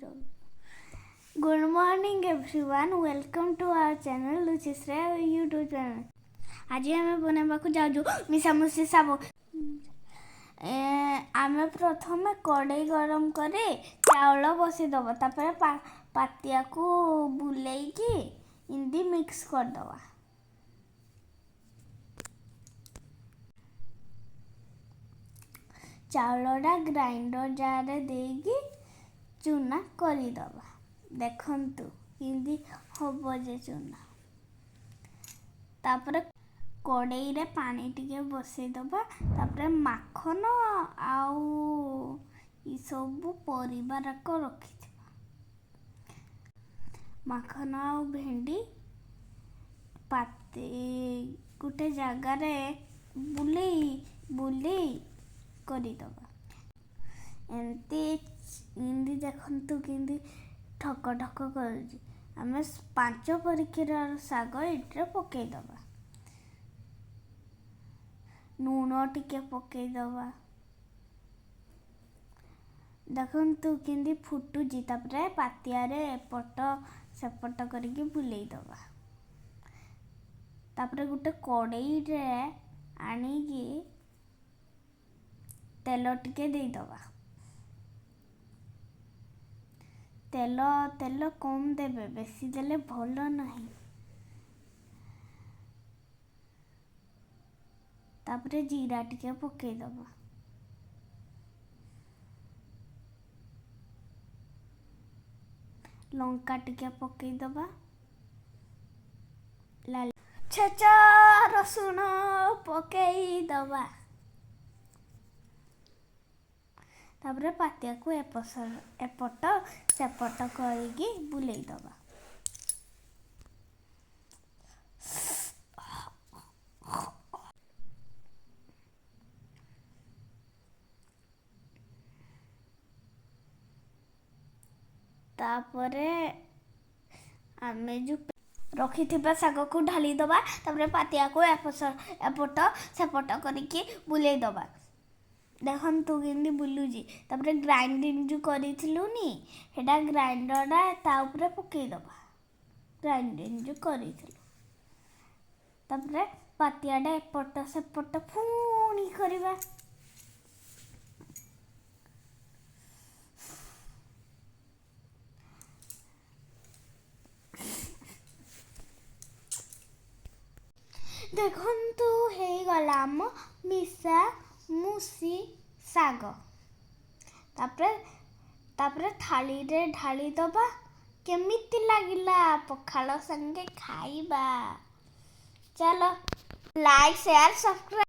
Good morning everyone. Welcome to our channel Luchisrea YouTube channel. आज आम बनवाक जाऊँ मिसामुशी साबु आम प्रथम कड़े गरम करे चाउल बसईदब तापर पातिया को बुलेकी इमती मिक्स करदबा। चाउलटा ग्राइंडर जार देकी चूना करदबा। देखंतु इमती हम जे चूना तापर कड़ई रे पानी टिके बसईदबा। तापर माखन आउ ई सब परिवारक रखी माखन आउ भेंडी पाते गोटे जगार बुले करदबा। एमती देखंतु कि ठक ठक कर आम 5 परिकार शाग ये पकईदबा। नून टिके पकईदबा। देखंतु कि फुटुची तापर पातिया रे एपट सेपट करके बुलेईदबा। तापर गोटे कड़ई रे आनिकी तेल टिके देईदबा। तेल कम देबे बेसी देले भल नहीं। तापर जीरा टिके पकईदबा। लंका टिके पकईदबा। छेचा रसुण पकईदबा। तापर पातिया को एपट सेपट करके बुलेईदबा। तापरे आमे जो रखी शाग को ढाली दबा। तापर पातिया को एपट सेपट करके बुलेईदबा। देखंतु कि बुलूची तापर ग्राइंडिंग जो करिथिलुनी हेडा ग्राइंडरटा ता ऊपर पकईदबा। ग्राइंडिंग जो करिथिलु तापर पातियाटा एपट सेपट पुणी करबा। देखंतु हे गला आम मिसा मुसी साग। तापर थाली रे ढाली दबा। केमिति लागिला पखाल संगे खाइबा। चलो लाइक शेयर सब्सक्राइब।